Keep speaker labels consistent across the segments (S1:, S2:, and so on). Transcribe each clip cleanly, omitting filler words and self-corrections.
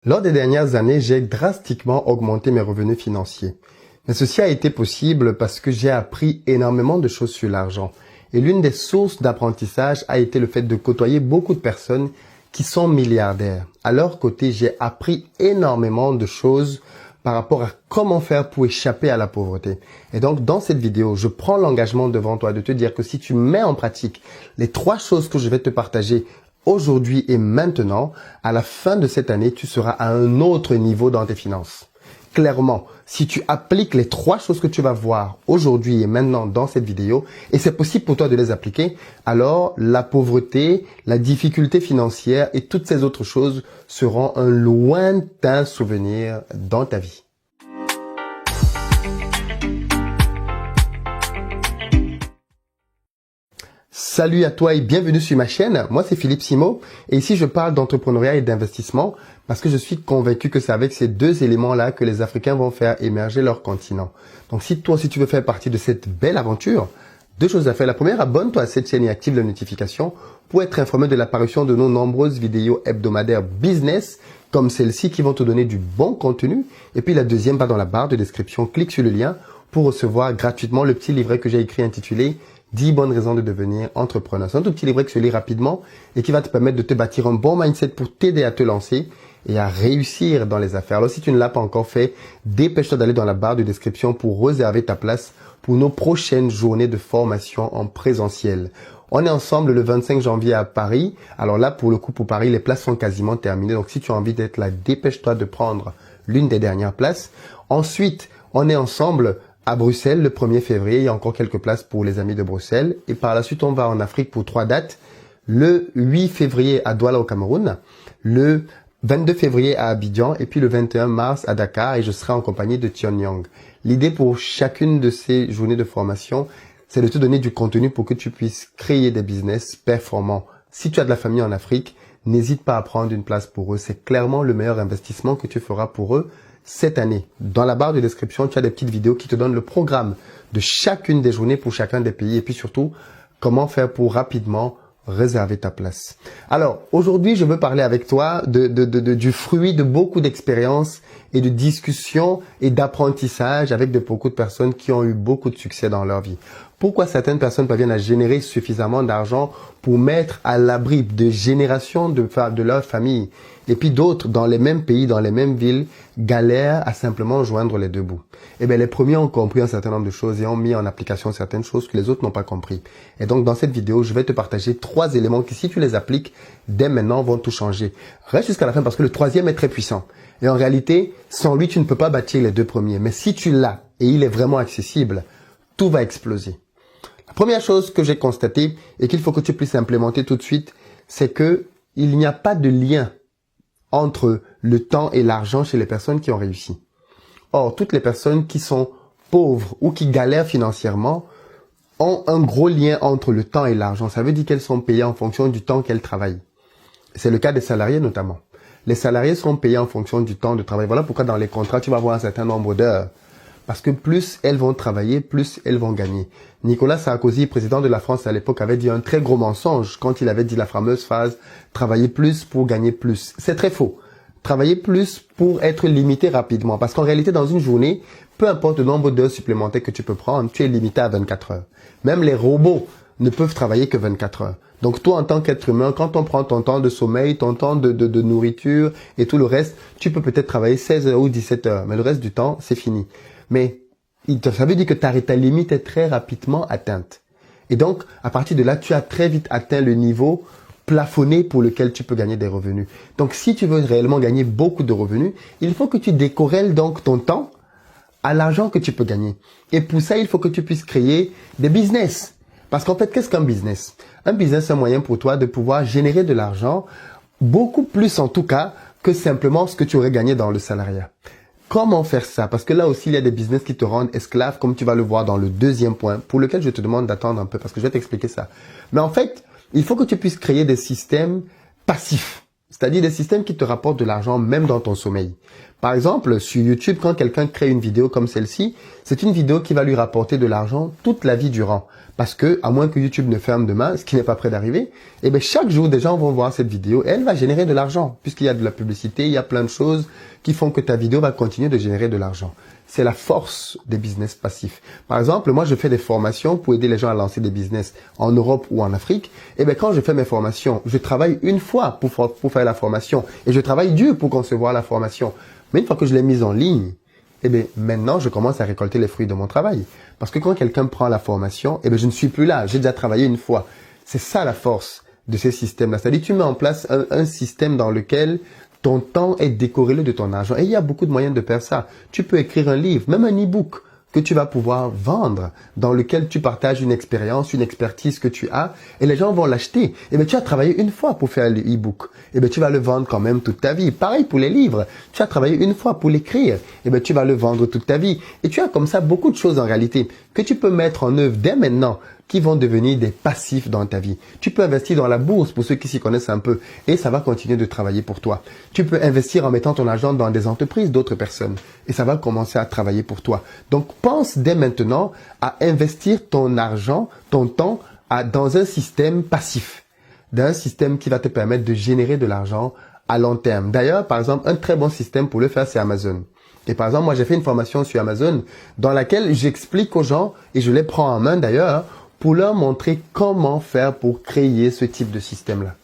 S1: Lors des dernières années, j'ai drastiquement augmenté mes revenus financiers. Mais ceci a été possible parce que j'ai appris énormément de choses sur l'argent. Et l'une des sources d'apprentissage a été le fait de côtoyer beaucoup de personnes qui sont milliardaires. À leur côté, j'ai appris énormément de choses par rapport à comment faire pour échapper à la pauvreté. Et donc, dans cette vidéo, je prends l'engagement devant toi de te dire que si tu mets en pratique les 3 choses que je vais te partager aujourd'hui et maintenant, à la fin de cette année, tu seras à un autre niveau dans tes finances. Clairement, si tu appliques les 3 choses que tu vas voir aujourd'hui et maintenant dans cette vidéo, et c'est possible pour toi de les appliquer, alors la pauvreté, la difficulté financière et toutes ces autres choses seront un lointain souvenir dans ta vie. Salut à toi et bienvenue sur ma chaîne. Moi, c'est Philippe Simo et ici, je parle d'entrepreneuriat et d'investissement parce que je suis convaincu que c'est avec ces 2 éléments-là que les Africains vont faire émerger leur continent. Donc, si toi aussi, tu veux faire partie de cette belle aventure, 2 choses à faire. La première, abonne-toi à cette chaîne et active les notifications pour être informé de l'apparition de nos nombreuses vidéos hebdomadaires business comme celle-ci qui vont te donner du bon contenu. Et puis, la deuxième, va dans la barre de description, clique sur le lien pour recevoir gratuitement le petit livret que j'ai écrit intitulé 10 bonnes raisons de devenir entrepreneur. C'est un tout petit livret que je lis rapidement et qui va te permettre de te bâtir un bon mindset pour t'aider à te lancer et à réussir dans les affaires. Alors, si tu ne l'as pas encore fait, dépêche-toi d'aller dans la barre de description pour réserver ta place pour nos prochaines journées de formation en présentiel. On est ensemble le 25 janvier à Paris. Alors là, pour le coup, pour Paris, les places sont quasiment terminées. Donc, si tu as envie d'être là, dépêche-toi de prendre l'une des dernières places. Ensuite, on est ensemble à Bruxelles le 1er février, il y a encore quelques places pour les amis de Bruxelles. Et par la suite, on va en Afrique pour 3 dates. Le 8 février à Douala au Cameroun, le 22 février à Abidjan et puis le 21 mars à Dakar et je serai en compagnie de Tion Young. L'idée pour chacune de ces journées de formation, c'est de te donner du contenu pour que tu puisses créer des business performants. Si tu as de la famille en Afrique, n'hésite pas à prendre une place pour eux. C'est clairement le meilleur investissement que tu feras pour eux cette année. Dans la barre de description, tu as des petites vidéos qui te donnent le programme de chacune des journées pour chacun des pays et puis surtout, comment faire pour rapidement réserver ta place. Alors, aujourd'hui, je veux parler avec toi du fruit de beaucoup d'expériences et de discussions et d'apprentissage avec beaucoup de personnes qui ont eu beaucoup de succès dans leur vie. Pourquoi certaines personnes parviennent à générer suffisamment d'argent pour mettre à l'abri de générations de leur famille et puis d'autres dans les mêmes pays, dans les mêmes villes, galèrent à simplement joindre les 2 bouts. Eh bien, les premiers ont compris un certain nombre de choses et ont mis en application certaines choses que les autres n'ont pas compris. Et donc, dans cette vidéo, je vais te partager 3 éléments qui, si tu les appliques, dès maintenant, vont tout changer. Reste jusqu'à la fin parce que le 3e est très puissant. Et en réalité, sans lui, tu ne peux pas bâtir les 2 premiers. Mais si tu l'as et il est vraiment accessible, tout va exploser. La première chose que j'ai constatée et qu'il faut que tu puisses implémenter tout de suite, c'est que il n'y a pas de lien entre le temps et l'argent chez les personnes qui ont réussi. Or, toutes les personnes qui sont pauvres ou qui galèrent financièrement ont un gros lien entre le temps et l'argent. Ça veut dire qu'elles sont payées en fonction du temps qu'elles travaillent. C'est le cas des salariés notamment. Les salariés sont payés en fonction du temps de travail. Voilà pourquoi dans les contrats, tu vas avoir un certain nombre d'heures. Parce que plus elles vont travailler, plus elles vont gagner. Nicolas Sarkozy, président de la France à l'époque, avait dit un très gros mensonge quand il avait dit la fameuse phrase « travailler plus pour gagner plus ». C'est très faux. Travailler plus pour être limité rapidement. Parce qu'en réalité, dans une journée, peu importe le nombre d'heures supplémentaires que tu peux prendre, tu es limité à 24 heures. Même les robots ne peuvent travailler que 24 heures. Donc toi, en tant qu'être humain, quand on prend ton temps de sommeil, ton temps de nourriture et tout le reste, tu peux peut-être travailler 16 heures ou 17 heures. Mais le reste du temps, c'est fini. Mais ça veut dire que ta limite est très rapidement atteinte. Et donc, à partir de là, tu as très vite atteint le niveau plafonné pour lequel tu peux gagner des revenus. Donc, si tu veux réellement gagner beaucoup de revenus, il faut que tu décorrèles donc ton temps à l'argent que tu peux gagner. Et pour ça, il faut que tu puisses créer des business. Parce qu'en fait, qu'est-ce qu'un business? Un business, c'est un moyen pour toi de pouvoir générer de l'argent, beaucoup plus en tout cas que simplement ce que tu aurais gagné dans le salariat. Comment faire ça? Parce que là aussi, il y a des business qui te rendent esclave, comme tu vas le voir dans le 2e point, pour lequel je te demande d'attendre un peu, parce que je vais t'expliquer ça. Mais en fait, il faut que tu puisses créer des systèmes passifs. C'est-à-dire des systèmes qui te rapportent de l'argent même dans ton sommeil. Par exemple, sur YouTube, quand quelqu'un crée une vidéo comme celle-ci, c'est une vidéo qui va lui rapporter de l'argent toute la vie durant. Parce que, à moins que YouTube ne ferme demain, ce qui n'est pas près d'arriver, eh bien, chaque jour, des gens vont voir cette vidéo et elle va générer de l'argent. Puisqu'il y a de la publicité, il y a plein de choses qui font que ta vidéo va continuer de générer de l'argent. C'est la force des business passifs. Par exemple, moi, je fais des formations pour aider les gens à lancer des business en Europe ou en Afrique. Et bien, quand je fais mes formations, je travaille une fois pour faire la formation et je travaille dur pour concevoir la formation. Mais une fois que je l'ai mise en ligne, eh bien, maintenant, je commence à récolter les fruits de mon travail. Parce que quand quelqu'un prend la formation, eh bien, je ne suis plus là. J'ai déjà travaillé une fois. C'est ça la force de ces systèmes-là. C'est-à-dire, tu mets en place un système dans lequel ton temps est décorrélé de ton argent. Et il y a beaucoup de moyens de faire ça. Tu peux écrire un livre, même un e-book que tu vas pouvoir vendre, dans lequel tu partages une expérience, une expertise que tu as, et les gens vont l'acheter. Et bien, tu as travaillé une fois pour faire l'e-book. Et bien, tu vas le vendre quand même toute ta vie. Pareil pour les livres. Tu as travaillé une fois pour l'écrire. Et bien, tu vas le vendre toute ta vie. Et tu as comme ça beaucoup de choses en réalité que tu peux mettre en œuvre dès maintenant, qui vont devenir des passifs dans ta vie. Tu peux investir dans la bourse pour ceux qui s'y connaissent un peu et ça va continuer de travailler pour toi. Tu peux investir en mettant ton argent dans des entreprises d'autres personnes et ça va commencer à travailler pour toi. Donc, pense dès maintenant à investir ton argent, ton temps dans un système passif, dans un système qui va te permettre de générer de l'argent à long terme. D'ailleurs, par exemple, un très bon système pour le faire, c'est Amazon. Et par exemple, moi, j'ai fait une formation sur Amazon dans laquelle j'explique aux gens, et je les prends en main d'ailleurs, pour leur montrer comment faire pour créer ce type de système-là.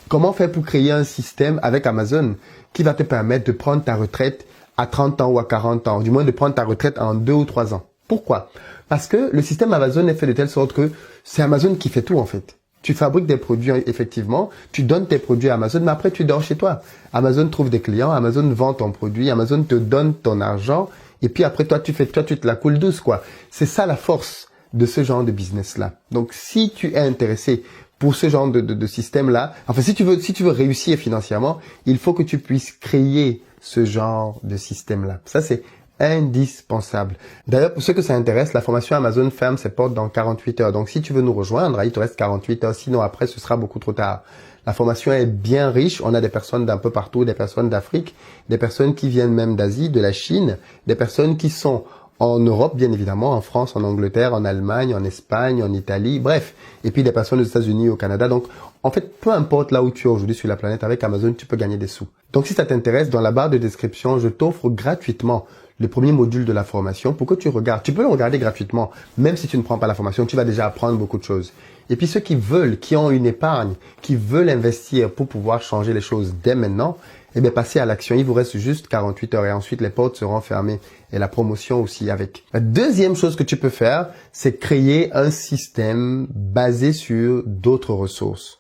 S1: Comment faire pour créer un système avec Amazon qui va te permettre de prendre ta retraite à 30 ans ou à 40 ans, du moins de prendre ta retraite en 2 ou 3 ans. Pourquoi? Parce que le système Amazon est fait de telle sorte que c'est Amazon qui fait tout en fait. Tu fabriques des produits effectivement, tu donnes tes produits à Amazon, mais après tu dors chez toi. Amazon trouve des clients, Amazon vend ton produit, Amazon te donne ton argent, et puis après toi tu te la coules douce quoi. C'est ça la force de ce genre de business-là. Donc, si tu es intéressé pour ce genre de système-là, enfin, si tu veux réussir financièrement, il faut que tu puisses créer ce genre de système-là. Ça, c'est indispensable. D'ailleurs, pour ceux que ça intéresse, la formation Amazon ferme ses portes dans 48 heures. Donc, si tu veux nous rejoindre, il te reste 48 heures. Sinon, après, ce sera beaucoup trop tard. La formation est bien riche. On a des personnes d'un peu partout, des personnes d'Afrique, des personnes qui viennent même d'Asie, de la Chine, des personnes qui sont en Europe, bien évidemment, en France, en Angleterre, en Allemagne, en Espagne, en Italie, bref. Et puis des personnes aux États-Unis, au Canada. Donc, en fait, peu importe là où tu es aujourd'hui sur la planète, avec Amazon, tu peux gagner des sous. Donc, si ça t'intéresse, dans la barre de description, je t'offre gratuitement le premier module de la formation pour que tu regardes. Tu peux le regarder gratuitement, même si tu ne prends pas la formation, tu vas déjà apprendre beaucoup de choses. Et puis ceux qui veulent, qui ont une épargne, qui veulent investir pour pouvoir changer les choses dès maintenant, eh bien, passez à l'action. Il vous reste juste 48 heures et ensuite les portes seront fermées et la promotion aussi avec. La deuxième chose que tu peux faire, c'est créer un système basé sur d'autres ressources.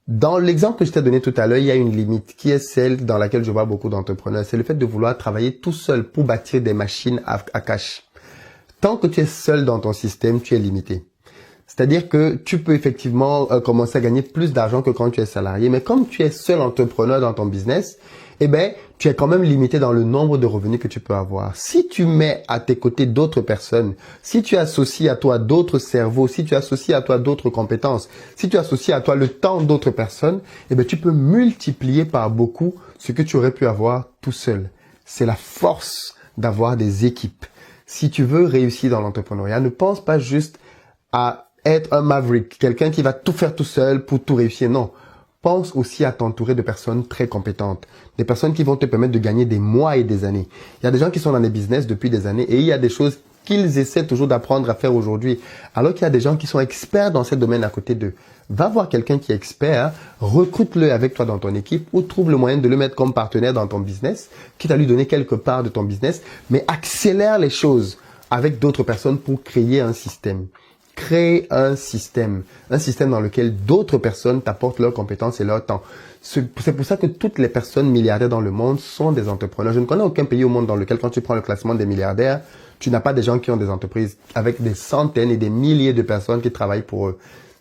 S1: Dans l'exemple que je t'ai donné tout à l'heure, il y a une limite qui est celle dans laquelle je vois beaucoup d'entrepreneurs. C'est le fait de vouloir travailler tout seul pour bâtir des machines à cash. Tant que tu es seul dans ton système, tu es limité. C'est-à-dire que tu peux effectivement commencer à gagner plus d'argent que quand tu es salarié. Mais comme tu es seul entrepreneur dans ton business, eh ben, tu es quand même limité dans le nombre de revenus que tu peux avoir. Si tu mets à tes côtés d'autres personnes, si tu associes à toi d'autres cerveaux, si tu associes à toi d'autres compétences, si tu associes à toi le temps d'autres personnes, eh ben, tu peux multiplier par beaucoup ce que tu aurais pu avoir tout seul. C'est la force d'avoir des équipes. Si tu veux réussir dans l'entrepreneuriat, ne pense pas juste à être un maverick, quelqu'un qui va tout faire tout seul pour tout réussir. Non. Pense aussi à t'entourer de personnes très compétentes, des personnes qui vont te permettre de gagner des mois et des années. Il y a des gens qui sont dans des business depuis des années et il y a des choses qu'ils essaient toujours d'apprendre à faire aujourd'hui, alors qu'il y a des gens qui sont experts dans ce domaine à côté d'eux. Va voir quelqu'un qui est expert, recrute-le avec toi dans ton équipe ou trouve le moyen de le mettre comme partenaire dans ton business, quitte à lui donner quelque part de ton business, mais accélère les choses avec d'autres personnes pour créer un système. Crée un système dans lequel d'autres personnes t'apportent leurs compétences et leur temps. C'est pour ça que toutes les personnes milliardaires dans le monde sont des entrepreneurs. Je ne connais aucun pays au monde dans lequel, quand tu prends le classement des milliardaires, tu n'as pas des gens qui ont des entreprises avec des centaines et des milliers de personnes qui travaillent pour eux.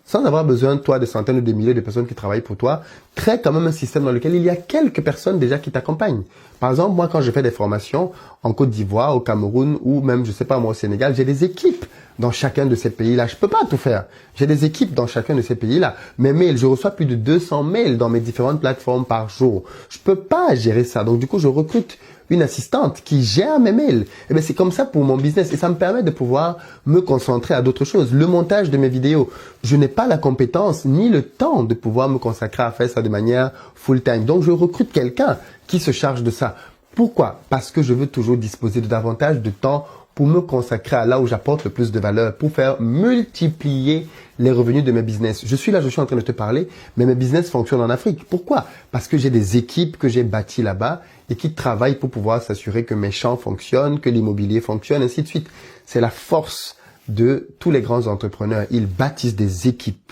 S1: sans avoir besoin, toi, de centaines ou de milliers de personnes qui travaillent pour toi, crée quand même un système dans lequel il y a quelques personnes déjà qui t'accompagnent. Par exemple, moi, quand je fais des formations en Côte d'Ivoire, au Cameroun ou même, je sais pas moi, au Sénégal, j'ai des équipes dans chacun de ces pays-là. Je peux pas tout faire. J'ai des équipes dans chacun de ces pays-là. Mes mails, je reçois plus de 200 mails dans mes différentes plateformes par jour. Je peux pas gérer ça. Donc, du coup, je recrute une assistante qui gère mes mails. Et bien, c'est comme ça pour mon business et ça me permet de pouvoir me concentrer à d'autres choses. Le montage de mes vidéos, je n'ai pas la compétence ni le temps de pouvoir me consacrer à faire ça de manière full-time. Donc, je recrute quelqu'un qui se charge de ça. Pourquoi? Parce que je veux toujours disposer de davantage de temps pour me consacrer à là où j'apporte le plus de valeur, pour faire multiplier les revenus de mes business. Je suis en train de te parler, mais mes business fonctionnent en Afrique. Pourquoi? Parce que j'ai des équipes que j'ai bâties là-bas et qui travaillent pour pouvoir s'assurer que mes champs fonctionnent, que l'immobilier fonctionne, ainsi de suite. C'est la force de tous les grands entrepreneurs. Ils bâtissent des équipes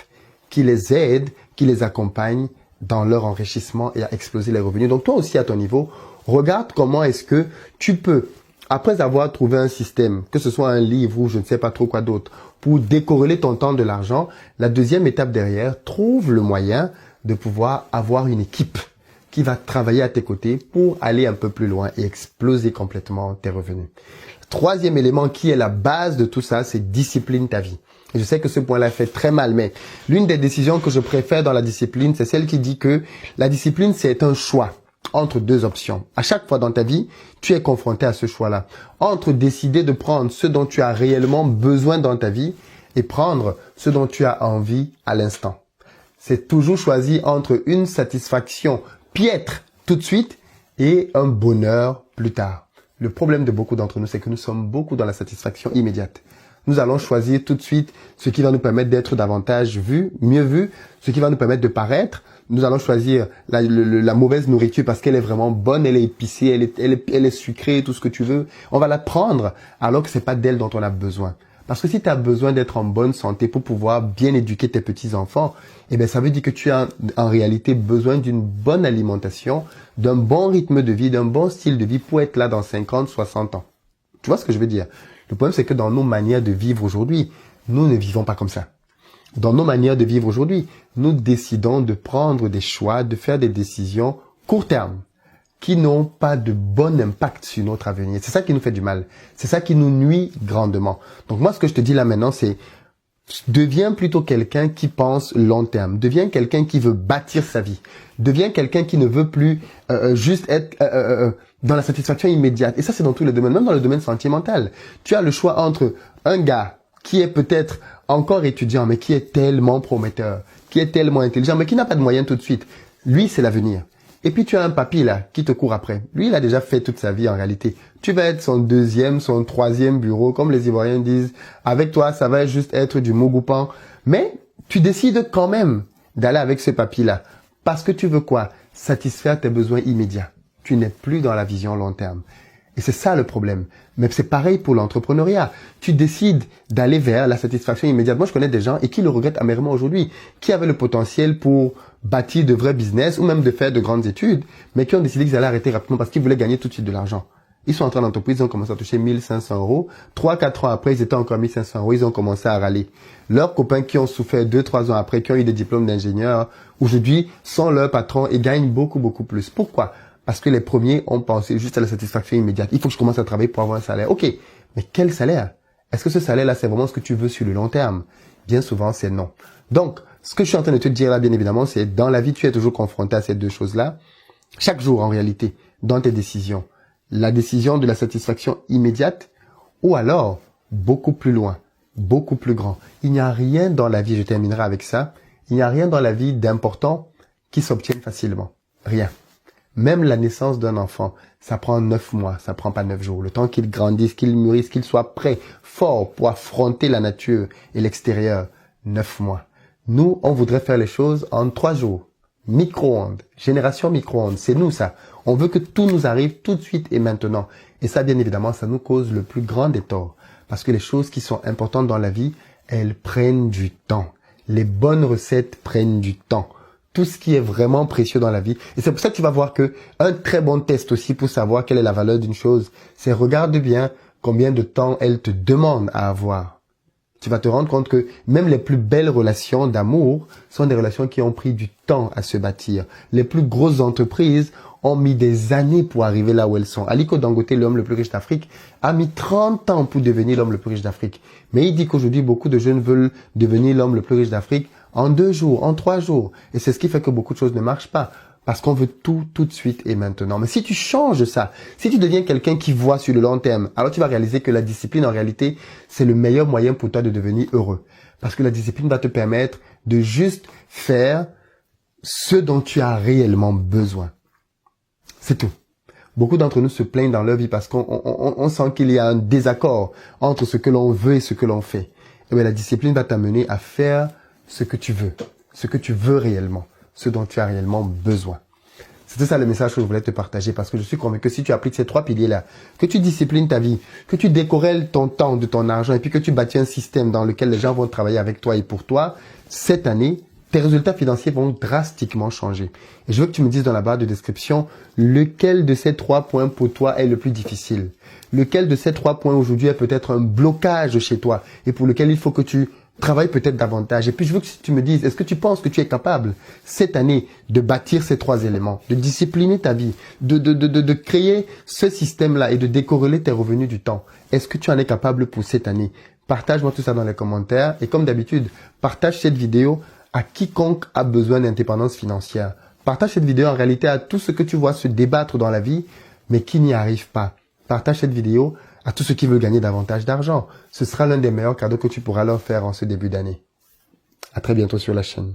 S1: qui les aident, qui les accompagnent dans leur enrichissement et à exploser les revenus. Donc toi aussi à ton niveau, regarde comment est-ce que tu peux, après avoir trouvé un système, que ce soit un livre ou je ne sais pas trop quoi d'autre, pour décorréler ton temps de l'argent, la deuxième étape derrière, trouve le moyen de pouvoir avoir une équipe qui va travailler à tes côtés pour aller un peu plus loin et exploser complètement tes revenus. Troisième élément qui est la base de tout ça, c'est discipline ta vie. Et je sais que ce point-là fait très mal, mais l'une des décisions que je préfère dans la discipline, c'est celle qui dit que la discipline, c'est un choix entre deux options. À chaque fois dans ta vie, tu es confronté à ce choix-là. Entre décider de prendre ce dont tu as réellement besoin dans ta vie et prendre ce dont tu as envie à l'instant. C'est toujours choisi entre une satisfaction piètre tout de suite et un bonheur plus tard. Le problème de beaucoup d'entre nous, c'est que nous sommes beaucoup dans la satisfaction immédiate. Nous allons choisir tout de suite ce qui va nous permettre d'être davantage vus, mieux vus, ce qui va nous permettre de paraître. Nous allons choisir la mauvaise nourriture parce qu'elle est vraiment bonne, elle est épicée, elle est sucrée, tout ce que tu veux. On va la prendre alors que c'est pas d'elle dont on a besoin. Parce que si tu as besoin d'être en bonne santé pour pouvoir bien éduquer tes petits-enfants, eh bien, ça veut dire que tu as en réalité besoin d'une bonne alimentation, d'un bon rythme de vie, d'un bon style de vie pour être là dans 50, 60 ans. Tu vois ce que je veux dire? Le problème, c'est que dans nos manières de vivre aujourd'hui, nous ne vivons pas comme ça. Dans nos manières de vivre aujourd'hui, nous décidons de prendre des choix, de faire des décisions court terme, qui n'ont pas de bon impact sur notre avenir. C'est ça qui nous fait du mal. C'est ça qui nous nuit grandement. Donc moi, ce que je te dis là maintenant, c'est deviens plutôt quelqu'un qui pense long terme. Deviens quelqu'un qui veut bâtir sa vie. Deviens quelqu'un qui ne veut plus juste être dans la satisfaction immédiate. Et ça, c'est dans tous les domaines, même dans le domaine sentimental. Tu as le choix entre un gars qui est peut-être encore étudiant, mais qui est tellement prometteur, qui est tellement intelligent, mais qui n'a pas de moyens tout de suite. Lui, c'est l'avenir. Et puis, tu as un papy là qui te court après. Lui, il a déjà fait toute sa vie en réalité. Tu vas être son deuxième, son troisième bureau, comme les Ivoiriens disent. Avec toi, ça va juste être du mogoupan. Mais tu décides quand même d'aller avec ce papy là. Parce que tu veux quoi? Satisfaire tes besoins immédiats. Tu n'es plus dans la vision long terme. Et c'est ça le problème. Mais c'est pareil pour l'entrepreneuriat. Tu décides d'aller vers la satisfaction immédiate. Moi, je connais des gens et qui le regrettent amèrement aujourd'hui, qui avaient le potentiel pour bâtir de vrais business ou même de faire de grandes études, mais qui ont décidé qu'ils allaient arrêter rapidement parce qu'ils voulaient gagner tout de suite de l'argent. Ils sont entrés en entreprise, ils ont commencé à toucher 1500 euros. 3-4 ans après, ils étaient encore à 1500 euros, ils ont commencé à râler. Leurs copains qui ont souffert 2-3 ans après, qui ont eu des diplômes d'ingénieurs, aujourd'hui, sont leurs patrons et gagnent beaucoup, beaucoup plus. Pourquoi? Parce que les premiers ont pensé juste à la satisfaction immédiate. Il faut que je commence à travailler pour avoir un salaire. Ok, mais quel salaire? Est-ce que ce salaire-là, c'est vraiment ce que tu veux sur le long terme? Bien souvent, c'est non. Donc, ce que je suis en train de te dire là, bien évidemment, c'est dans la vie, tu es toujours confronté à ces deux choses-là. Chaque jour, en réalité, dans tes décisions. La décision de la satisfaction immédiate ou alors beaucoup plus loin, beaucoup plus grand. Il n'y a rien dans la vie, je terminerai avec ça, il n'y a rien dans la vie d'important qui s'obtienne facilement. Rien. Même la naissance d'un enfant, ça prend 9 mois, ça prend pas 9 jours. Le temps qu'il grandisse, qu'il mûrisse, qu'il soit prêt, fort pour affronter la nature et l'extérieur, 9 mois. Nous, on voudrait faire les choses en 3 jours. Micro-ondes, génération micro-ondes, c'est nous ça. On veut que tout nous arrive tout de suite et maintenant. Et ça, bien évidemment, ça nous cause le plus grand des torts. Parce que les choses qui sont importantes dans la vie, elles prennent du temps. Les bonnes recettes prennent du temps. Tout ce qui est vraiment précieux dans la vie. Et c'est pour ça que tu vas voir que un très bon test aussi pour savoir quelle est la valeur d'une chose, c'est regarde bien combien de temps elle te demande à avoir. Tu vas te rendre compte que même les plus belles relations d'amour sont des relations qui ont pris du temps à se bâtir. Les plus grosses entreprises ont mis des années pour arriver là où elles sont. Aliko Dangote, l'homme le plus riche d'Afrique, a mis 30 ans pour devenir l'homme le plus riche d'Afrique. Mais il dit qu'aujourd'hui, beaucoup de jeunes veulent devenir l'homme le plus riche d'Afrique en 2 jours, en 3 jours. Et c'est ce qui fait que beaucoup de choses ne marchent pas. Parce qu'on veut tout de suite et maintenant. Mais si tu changes ça, si tu deviens quelqu'un qui voit sur le long terme, alors tu vas réaliser que la discipline, en réalité, c'est le meilleur moyen pour toi de devenir heureux. Parce que la discipline va te permettre de juste faire ce dont tu as réellement besoin. C'est tout. Beaucoup d'entre nous se plaignent dans leur vie parce qu'on sent qu'il y a un désaccord entre ce que l'on veut et ce que l'on fait. Et bien, la discipline va t'amener à faire ce que tu veux réellement, ce dont tu as réellement besoin. C'était ça le message que je voulais te partager parce que je suis convaincu que si tu appliques ces 3 piliers-là, que tu disciplines ta vie, que tu décorrèles ton temps de ton argent et puis que tu bâtis un système dans lequel les gens vont travailler avec toi et pour toi, cette année, tes résultats financiers vont drastiquement changer. Et je veux que tu me dises dans la barre de description lequel de ces 3 points pour toi est le plus difficile. Lequel de ces 3 points aujourd'hui est peut-être un blocage chez toi et pour lequel il faut que tu travailles peut-être davantage. Et puis je veux que tu me dises, est-ce que tu penses que tu es capable cette année de bâtir ces 3 éléments, de discipliner ta vie, de créer ce système-là et de décorréler tes revenus du temps? Est-ce que tu en es capable pour cette année? Partage-moi tout ça dans les commentaires et comme d'habitude, partage cette vidéo à quiconque a besoin d'indépendance financière. Partage cette vidéo en réalité à tous ceux que tu vois se débattre dans la vie, mais qui n'y arrivent pas. Partage cette vidéo à tous ceux qui veulent gagner davantage d'argent. Ce sera l'un des meilleurs cadeaux que tu pourras leur faire en ce début d'année. À très bientôt sur la chaîne.